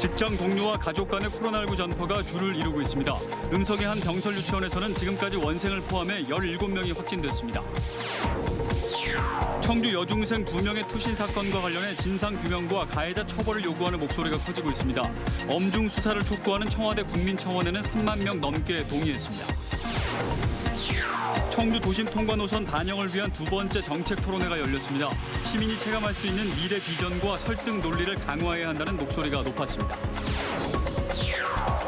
직장 동료와 가족 간의 코로나19 전파가 줄을 이루고 있습니다. 음성의 한 병설 유치원에서는 지금까지 원생을 포함해 17명이 확진됐습니다. 청주 여중생 2명의 투신 사건과 관련해 진상규명과 가해자 처벌을 요구하는 목소리가 커지고 있습니다. 엄중 수사를 촉구하는 청와대 국민청원에는 3만 명 넘게 동의했습니다. 청주 도심 통과 노선 반영을 위한 두 번째 정책 토론회가 열렸습니다. 시민이 체감할 수 있는 미래 비전과 설득 논리를 강화해야 한다는 목소리가 높았습니다.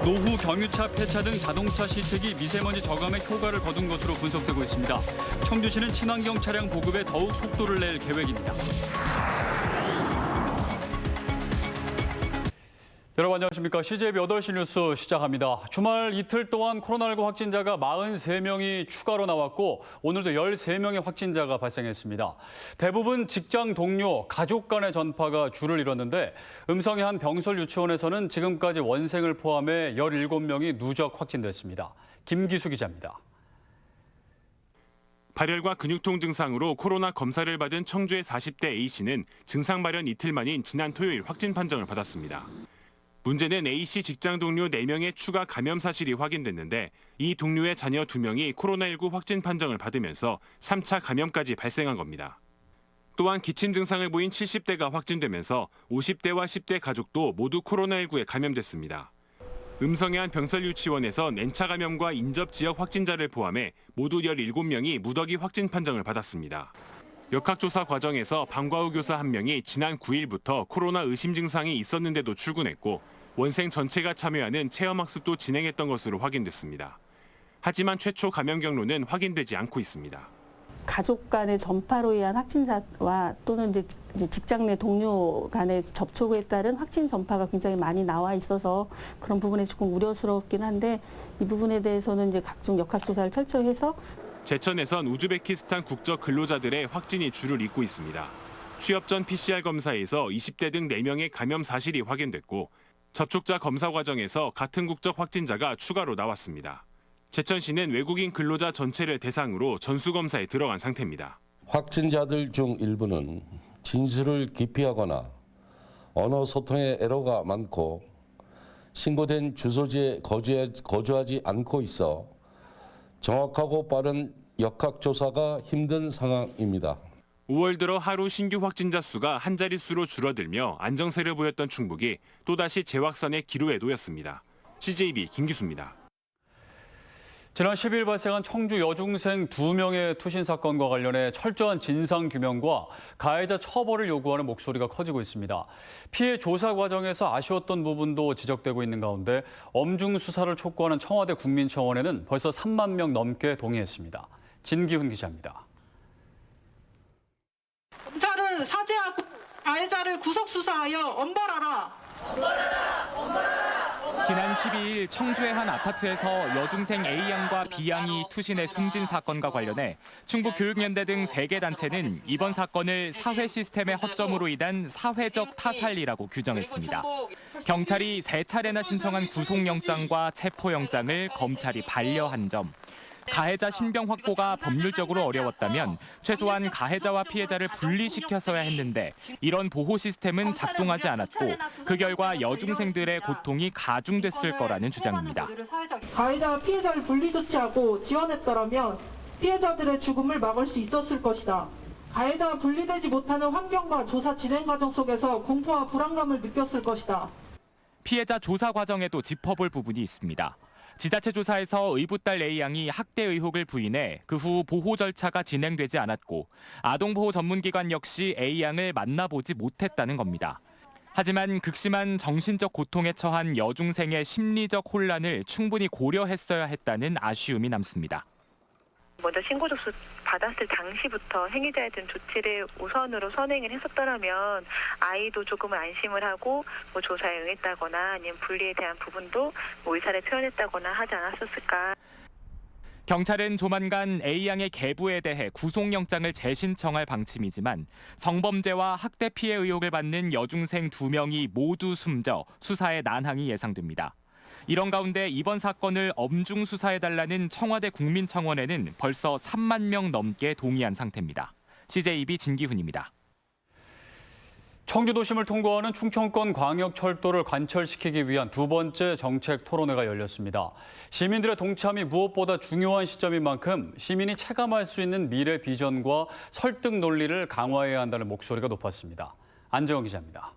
노후 경유차 폐차 등 자동차 시책이 미세먼지 저감에 효과를 거둔 것으로 분석되고 있습니다. 청주시는 친환경 차량 보급에 더욱 속도를 낼 계획입니다. 여러분 안녕하십니까. CJB 8시 뉴스 시작합니다. 주말 이틀 동안 코로나19 확진자가 43명이 추가로 나왔고 오늘도 13명의 확진자가 발생했습니다. 대부분 직장 동료, 가족 간의 전파가 줄을 이뤘는데 음성의 한 병설 유치원에서는 지금까지 원생을 포함해 17명이 누적 확진됐습니다. 김기수 기자입니다. 발열과 근육통 증상으로 코로나 검사를 받은 청주의 40대 A씨는 증상 발현 이틀 만인 지난 토요일 확진 판정을 받았습니다. 문제는 A씨 직장 동료 4명의 추가 감염 사실이 확인됐는데 이 동료의 자녀 2명이 코로나19 확진 판정을 받으면서 3차 감염까지 발생한 겁니다. 또한 기침 증상을 보인 70대가 확진되면서 50대와 10대 가족도 모두 코로나19에 감염됐습니다. 음성의 한 병설 유치원에선 N차 감염과 인접 지역 확진자를 포함해 모두 17명이 무더기 확진 판정을 받았습니다. 역학조사 과정에서 방과후 교사 1명이 지난 9일부터 코로나 의심 증상이 있었는데도 출근했고 원생 전체가 참여하는 체험학습도 진행했던 것으로 확인됐습니다. 하지만 최초 감염 경로는 확인되지 않고 있습니다. 가족 간의 전파로 인한 확진자와 또는 이제 직장 내 동료 간의 접촉에 따른 확진 전파가 굉장히 많이 나와 있어서 그런 부분에 조금 우려스럽긴 한데 이 부분에 대해서는 이제 각종 역학조사를 철저히 해서 제천에선 우즈베키스탄 국적 근로자들의 확진이 줄을 잇고 있습니다. 취업 전 PCR 검사에서 20대 등 4명의 감염 사실이 확인됐고 접촉자 검사 과정에서 같은 국적 확진자가 추가로 나왔습니다. 제천시는 외국인 근로자 전체를 대상으로 전수검사에 들어간 상태입니다. 확진자들 중 일부는 진술을 기피하거나 언어 소통에 에러가 많고 신고된 주소지에 거주하지 않고 있어 정확하고 빠른 역학조사가 힘든 상황입니다. 5월 들어 하루 신규 확진자 수가 한 자릿수로 줄어들며 안정세를 보였던 충북이 또다시 재확산의 기로에 놓였습니다. CJB 김기수입니다. 지난 10일 발생한 청주 여중생 2명의 투신 사건과 관련해 철저한 진상규명과 가해자 처벌을 요구하는 목소리가 커지고 있습니다. 피해 조사 과정에서 아쉬웠던 부분도 지적되고 있는 가운데 엄중 수사를 촉구하는 청와대 국민청원에는 벌써 3만 명 넘게 동의했습니다. 진기훈 기자입니다. 검찰은 사죄하고 가해자를 구속 수사하여 엄벌하라. 지난 12일 청주의 한 아파트에서 여중생 A양과 B양이 투신해 숨진 사건과 관련해 충북교육연대 등 3개 단체는 이번 사건을 사회 시스템의 허점으로 인한 사회적 타살이라고 규정했습니다. 경찰이 3차례나 신청한 구속영장과 체포영장을 검찰이 반려한 점, 가해자 신병 확보가 법률적으로 어려웠다면 최소한 가해자와 피해자를 분리시켜서야 했는데 이런 보호 시스템은 작동하지 않았고 그 결과 여중생들의 고통이 가중됐을 거라는 주장입니다. 가해자와 피해자를 분리 조치하고 지원했더라면 피해자들의 죽음을 막을 수 있었을 것이다. 가해자와 분리되지 못하는 환경과 조사 진행 과정 속에서 공포와 불안감을 느꼈을 것이다. 피해자 조사 과정에도 짚어볼 부분이 있습니다. 지자체 조사에서 의붓딸 A양이 학대 의혹을 부인해 그 후 보호 절차가 진행되지 않았고 아동보호 전문기관 역시 A양을 만나보지 못했다는 겁니다. 하지만 극심한 정신적 고통에 처한 여중생의 심리적 혼란을 충분히 고려했어야 했다는 아쉬움이 남습니다. 먼저 신고 접수 받았을 당시부터 행위자에 대한 조치를 우선으로 선행을 했었더라면 아이도 조금은 안심을 하고 조사에 응했다거나 아니면 분리에 대한 부분도 의사를 표현했다거나 하지 않았었을까. 경찰은 조만간 A양의 계부에 대해 구속영장을 재신청할 방침이지만 성범죄와 학대 피해 의혹을 받는 여중생 2명이 모두 숨져 수사에 난항이 예상됩니다. 이런 가운데 이번 사건을 엄중 수사해달라는 청와대 국민청원에는 벌써 3만 명 넘게 동의한 상태입니다. CJB 진기훈입니다. 청주 도심을 통과하는 충청권 광역철도를 관철시키기 위한 두 번째 정책 토론회가 열렸습니다. 시민들의 동참이 무엇보다 중요한 시점인 만큼 시민이 체감할 수 있는 미래 비전과 설득 논리를 강화해야 한다는 목소리가 높았습니다. 안정원 기자입니다.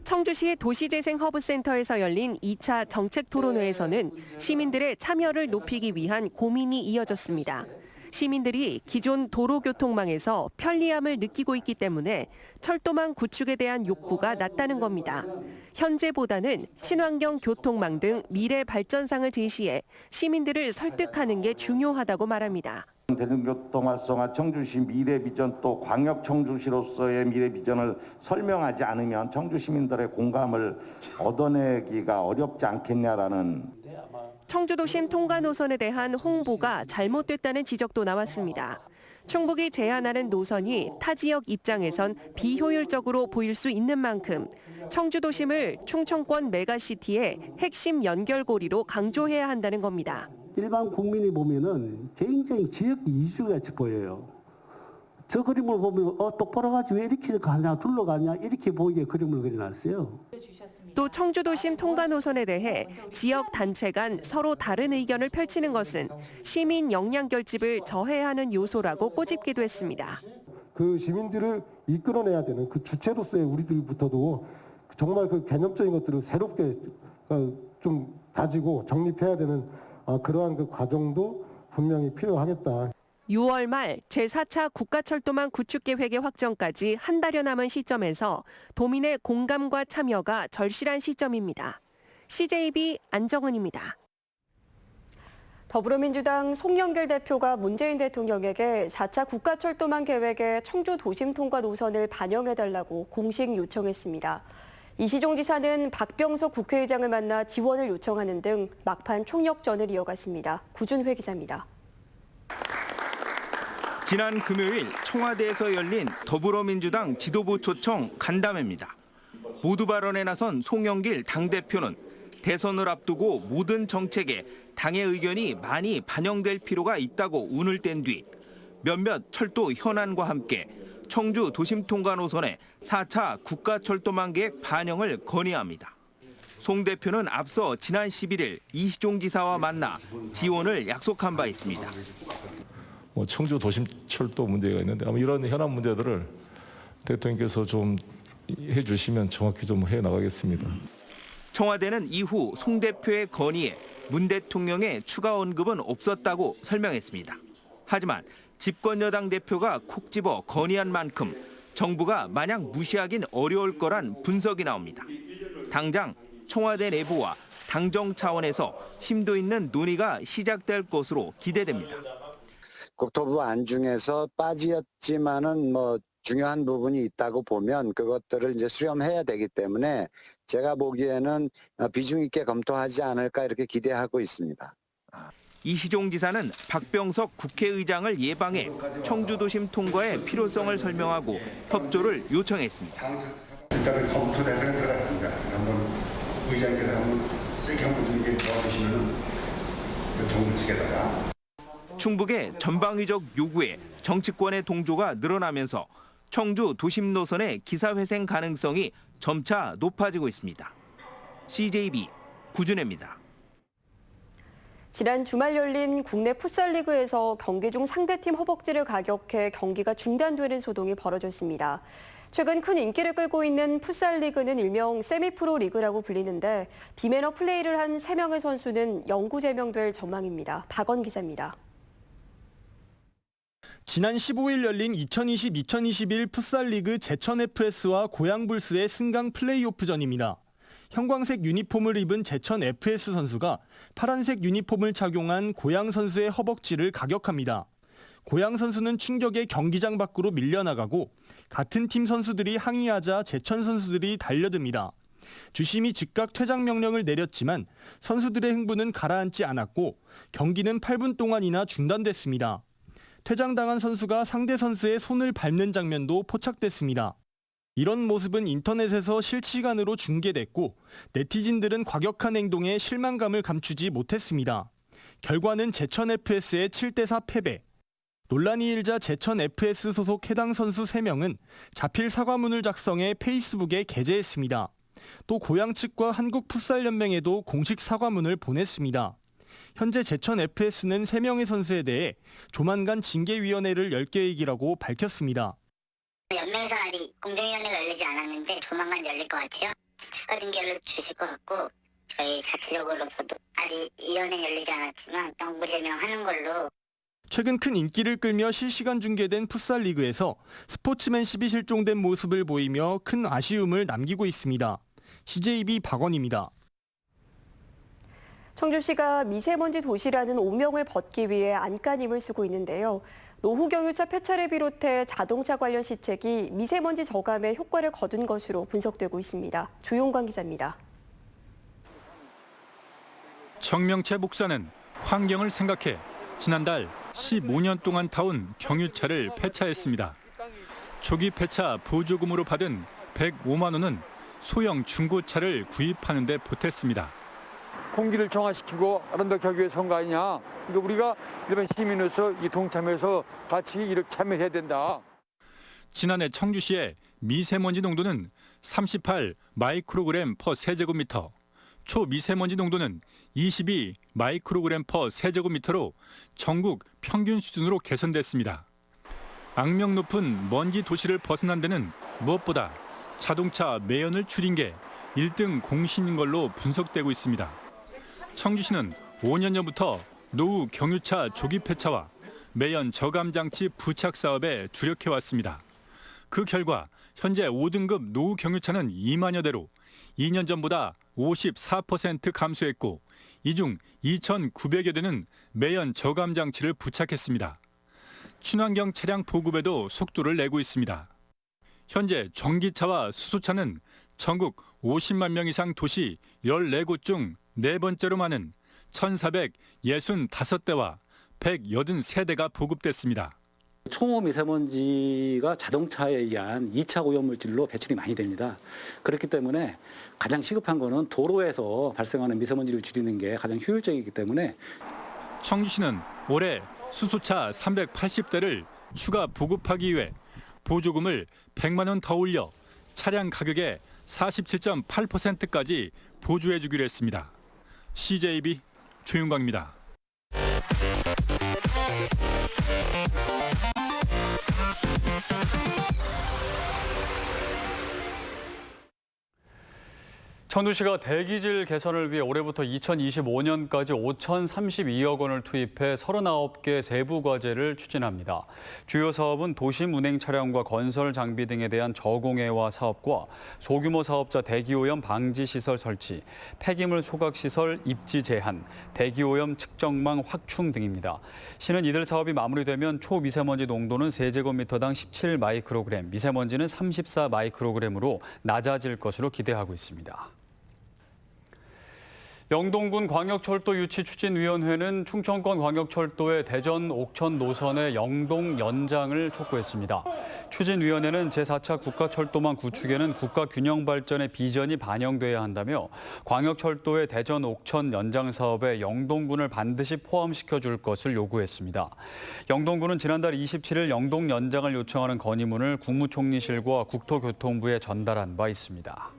청주시 도시재생허브센터에서 열린 2차 정책 토론회에서는 시민들의 참여를 높이기 위한 고민이 이어졌습니다. 시민들이 기존 도로교통망에서 편리함을 느끼고 있기 때문에 철도망 구축에 대한 욕구가 낮다는 겁니다. 현재보다는 친환경 교통망 등 미래 발전상을 제시해 시민들을 설득하는 게 중요하다고 말합니다. 대중교통 활성화, 청주시 미래 비전 또 광역 청주시로서의 미래 비전을 설명하지 않으면 청주 시민들의 공감을 얻어내기가 어렵지 않겠냐라는. 청주도심 통과 노선에 대한 홍보가 잘못됐다는 지적도 나왔습니다. 충북이 제안하는 노선이 타 지역 입장에선 비효율적으로 보일 수 있는 만큼 청주도심을 충청권 메가시티의 핵심 연결고리로 강조해야 한다는 겁니다. 일반 국민이 보면은 굉장히 지역 이슈같이 보여요. 저 그림을 보면 똑바로 가지 왜 이렇게 가냐 둘러가냐 이렇게 보이게 그림을 그려놨어요. 또 청주도심 통과 노선에 대해 지역 단체 간 서로 다른 의견을 펼치는 것은 시민 역량 결집을 저해하는 요소라고 꼬집기도 했습니다. 그 시민들을 이끌어내야 되는 그 주체로서의 우리들부터도 정말 그 개념적인 것들을 새롭게 좀 다지고 정립해야 되는 그러한 그 과정도 분명히 필요하겠다. 6월 말 제4차 국가철도망 구축 계획의 확정까지 한 달여 남은 시점에서 도민의 공감과 참여가 절실한 시점입니다. CJB 안정은입니다. 더불어민주당 송영길 대표가 문재인 대통령에게 4차 국가철도망 계획의 청주 도심 통과 노선을 반영해달라고 공식 요청했습니다. 이시종 지사는 박병석 국회의장을 만나 지원을 요청하는 등 막판 총력전을 이어갔습니다. 구준회 기자입니다. 지난 금요일 청와대에서 열린 더불어민주당 지도부 초청 간담회입니다. 모두 발언에 나선 송영길 당대표는 대선을 앞두고 모든 정책에 당의 의견이 많이 반영될 필요가 있다고 운을 뗀 뒤 몇몇 철도 현안과 함께 청주 도심 통과 노선의 4차 국가철도망 계획 반영을 건의합니다. 송 대표는 앞서 지난 11일 이시종 지사와 만나 지원을 약속한 바 있습니다. 청주 도심 철도 문제가 있는데 아마 이런 현안 문제들을 대통령께서 좀 해주시면 정확히 좀 해 나가겠습니다. 청와대는 이후 송 대표의 건의에 문 대통령의 추가 언급은 없었다고 설명했습니다. 하지만 집권 여당 대표가 콕 집어 건의한 만큼 정부가 마냥 무시하긴 어려울 거란 분석이 나옵니다. 당장 청와대 내부와 당정 차원에서 심도 있는 논의가 시작될 것으로 기대됩니다. 국토부 안중에서 빠지었지만은 중요한 부분이 있다고 보면 그것들을 이제 수렴해야 되기 때문에 제가 보기에는 비중 있게 검토하지 않을까 이렇게 기대하고 있습니다. 이시종 지사는 박병석 국회의장을 예방해 청주도심 통과의 필요성을 설명하고 협조를 요청했습니다. 일단은 검토 대상에 들어갔습니다. 한번 의장께서 한번 세게 한번 이렇게 도와주시면은 정부 측에다가. 충북의 전방위적 요구에 정치권의 동조가 늘어나면서 청주 도심 노선의 기사회생 가능성이 점차 높아지고 있습니다. CJB 구준혜입니다. 지난 주말 열린 국내 풋살리그에서 경기 중 상대팀 허벅지를 가격해 경기가 중단되는 소동이 벌어졌습니다. 최근 큰 인기를 끌고 있는 풋살리그는 일명 세미프로 리그라고 불리는데 비매너 플레이를 한 3명의 선수는 영구 제명될 전망입니다. 박원 기자입니다. 지난 15일 열린 2020-2021 풋살리그 제천FS와 고양불스의 승강 플레이오프전입니다. 형광색 유니폼을 입은 제천 FS 선수가 파란색 유니폼을 착용한 고양 선수의 허벅지를 가격합니다. 고양 선수는 충격에 경기장 밖으로 밀려나가고 같은 팀 선수들이 항의하자 제천 선수들이 달려듭니다. 주심이 즉각 퇴장 명령을 내렸지만 선수들의 흥분은 가라앉지 않았고 경기는 8분 동안이나 중단됐습니다. 퇴장당한 선수가 상대 선수의 손을 밟는 장면도 포착됐습니다. 이런 모습은 인터넷에서 실시간으로 중계됐고 네티즌들은 과격한 행동에 실망감을 감추지 못했습니다. 결과는 제천 FS의 7대4 패배. 논란이 일자 제천 FS 소속 해당 선수 3명은 자필 사과문을 작성해 페이스북에 게재했습니다. 또 고양 측과 한국풋살연맹에도 공식 사과문을 보냈습니다. 현재 제천 FS는 3명의 선수에 대해 조만간 징계위원회를 열 계획이라고 밝혔습니다. 연맹에서 아직 공정위원회가 열리지 않았는데 조만간 열릴 것 같아요. 추가 징계를 주실 것 같고 저희 자체적으로서도 아직 위원회 열리지 않았지만 영구제명하는 걸로. 최근 큰 인기를 끌며 실시간 중계된 풋살 리그에서 스포츠맨십이 실종된 모습을 보이며 큰 아쉬움을 남기고 있습니다. CJB 박원입니다. 청주시가 미세먼지 도시라는 오명을 벗기 위해 안간힘을 쓰고 있는데요. 노후 경유차 폐차를 비롯해 자동차 관련 시책이 미세먼지 저감에 효과를 거둔 것으로 분석되고 있습니다. 조용관 기자입니다. 청명채 목사는 환경을 생각해 지난달 15년 동안 타온 경유차를 폐차했습니다. 초기 폐차 보조금으로 받은 105만 원은 소형 중고차를 구입하는 데 보탰습니다. 공기를 정화시키고 아름답게 하기 위해서 한 거 아니냐. 그러니까 우리가 일반 시민으로서 이 동참해서 같이 이렇게 참여해야 된다. 지난해 청주시의 미세먼지 농도는 38 마이크로그램 퍼 세제곱미터, 초미세먼지 농도는 22 마이크로그램 퍼 세제곱미터로 전국 평균 수준으로 개선됐습니다. 악명 높은 먼지 도시를 벗어난 데는 무엇보다 자동차 매연을 줄인 게 1등 공신인 걸로 분석되고 있습니다. 청주시는 5년 전부터 노후 경유차 조기 폐차와 매연 저감 장치 부착 사업에 주력해왔습니다. 그 결과 현재 5등급 노후 경유차는 2만여 대로 2년 전보다 54% 감소했고 이 중 2,900여 대는 매연 저감 장치를 부착했습니다. 친환경 차량 보급에도 속도를 내고 있습니다. 현재 전기차와 수소차는 전국 50만 명 이상 도시 14곳 중 4번째로 많은 1,465대와 183대가 보급됐습니다. 초미세먼지가 자동차에 의한 2차 오염물질로 배출이 많이 됩니다. 그렇기 때문에 가장 시급한 거는 도로에서 발생하는 미세먼지를 줄이는 게 가장 효율적이기 때문에 청주시는 올해 수소차 380대를 추가 보급하기 위해 보조금을 100만 원 더 올려 차량 가격의 47.8%까지 보조해 주기로 했습니다. CJB 조윤광입니다. 청주시가 대기질 개선을 위해 올해부터 2025년까지 5,032억 원을 투입해 39개 세부 과제를 추진합니다. 주요 사업은 도심 운행 차량과 건설 장비 등에 대한 저공해화 사업과 소규모 사업자 대기오염 방지 시설 설치, 폐기물 소각 시설 입지 제한, 대기오염 측정망 확충 등입니다. 시는 이들 사업이 마무리되면 초미세먼지 농도는 세제곱미터당 17 마이크로그램, 미세먼지는 34 마이크로그램으로 낮아질 것으로 기대하고 있습니다. 영동군 광역철도 유치 추진위원회는 충청권 광역철도의 대전 옥천 노선의 영동 연장을 촉구했습니다. 추진위원회는 제4차 국가철도망 구축에는 국가균형 발전의 비전이 반영돼야 한다며 광역철도의 대전 옥천 연장 사업에 영동군을 반드시 포함시켜줄 것을 요구했습니다. 영동군은 지난달 27일 영동 연장을 요청하는 건의문을 국무총리실과 국토교통부에 전달한 바 있습니다.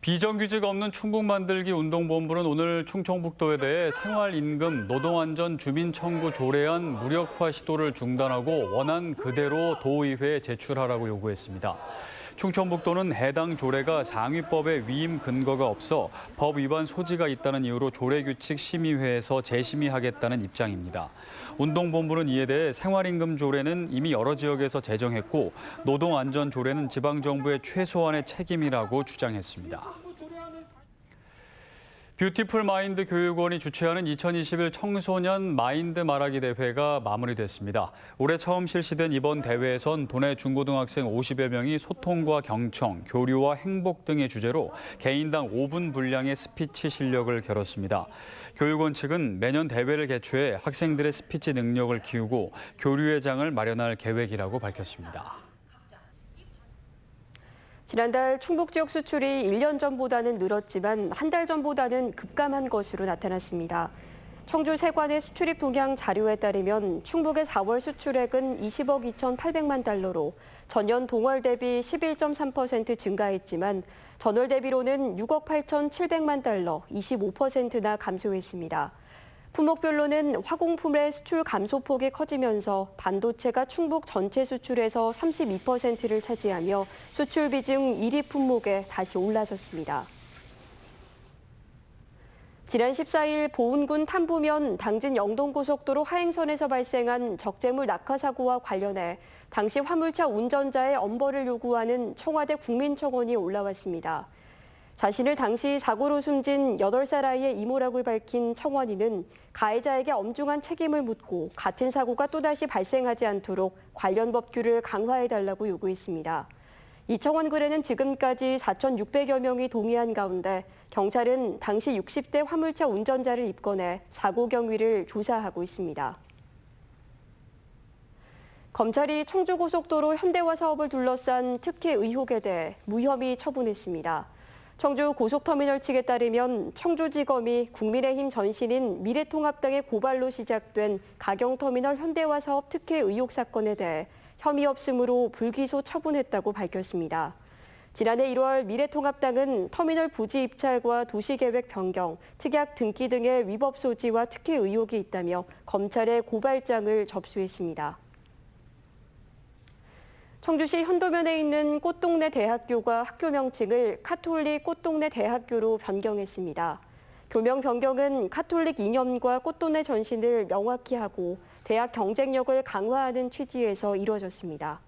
비정규직 없는 충북만들기 운동본부는 오늘 충청북도에 대해 생활임금, 노동안전, 주민청구 조례안 무력화 시도를 중단하고 원안 그대로 도의회에 제출하라고 요구했습니다. 충청북도는 해당 조례가 상위법에 위임 근거가 없어 법 위반 소지가 있다는 이유로 조례규칙 심의회에서 재심의하겠다는 입장입니다. 운동본부는 이에 대해 생활임금 조례는 이미 여러 지역에서 제정했고 노동안전 조례는 지방정부의 최소한의 책임이라고 주장했습니다. 뷰티풀 마인드 교육원이 주최하는 2021 청소년 마인드 말하기 대회가 마무리됐습니다. 올해 처음 실시된 이번 대회에선 도내 중고등학생 50여 명이 소통과 경청, 교류와 행복 등의 주제로 개인당 5분 분량의 스피치 실력을 겨뤘습니다. 교육원 측은 매년 대회를 개최해 학생들의 스피치 능력을 키우고 교류의 장을 마련할 계획이라고 밝혔습니다. 지난달 충북 지역 수출이 1년 전보다는 늘었지만 한 달 전보다는 급감한 것으로 나타났습니다. 청주 세관의 수출입 동향 자료에 따르면 충북의 4월 수출액은 20억 2,800만 달러로 전년 동월 대비 11.3% 증가했지만 전월 대비로는 6억 8,700만 달러, 25%나 감소했습니다. 품목별로는 화공품의 수출 감소폭이 커지면서 반도체가 충북 전체 수출에서 32%를 차지하며 수출 비중 1위 품목에 다시 올라섰습니다. 지난 14일 보은군 탐부면 당진 영동고속도로 하행선에서 발생한 적재물 낙하 사고와 관련해 당시 화물차 운전자의 엄벌을 요구하는 청와대 국민청원이 올라왔습니다. 자신을 당시 사고로 숨진 8살 아이의 이모라고 밝힌 청원인은 가해자에게 엄중한 책임을 묻고 같은 사고가 또다시 발생하지 않도록 관련 법규를 강화해달라고 요구했습니다. 이 청원 글에는 지금까지 4,600여 명이 동의한 가운데 경찰은 당시 60대 화물차 운전자를 입건해 사고 경위를 조사하고 있습니다. 검찰이 청주고속도로 현대화 사업을 둘러싼 특혜 의혹에 대해 무혐의 처분했습니다. 청주 고속터미널 측에 따르면 청주지검이 국민의힘 전신인 미래통합당의 고발로 시작된 가경터미널 현대화 사업 특혜 의혹 사건에 대해 혐의 없음으로 불기소 처분했다고 밝혔습니다. 지난해 1월 미래통합당은 터미널 부지 입찰과 도시계획 변경, 특약 등기 등의 위법 소지와 특혜 의혹이 있다며 검찰에 고발장을 접수했습니다. 청주시 현도면에 있는 꽃동네 대학교가 학교 명칭을 카톨릭 꽃동네 대학교로 변경했습니다. 교명 변경은 카톨릭 이념과 꽃동네 전신을 명확히 하고 대학 경쟁력을 강화하는 취지에서 이루어졌습니다.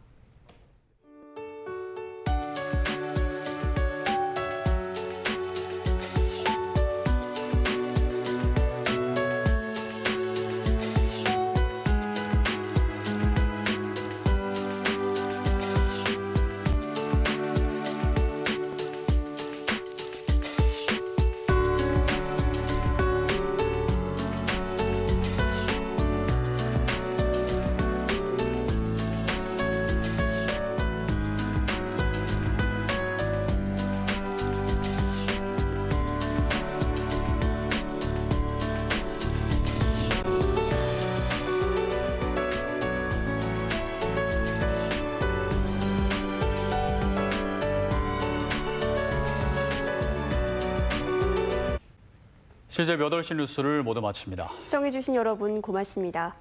CJ 8시 뉴스를 모두 마칩니다. 시청해주신 여러분 고맙습니다.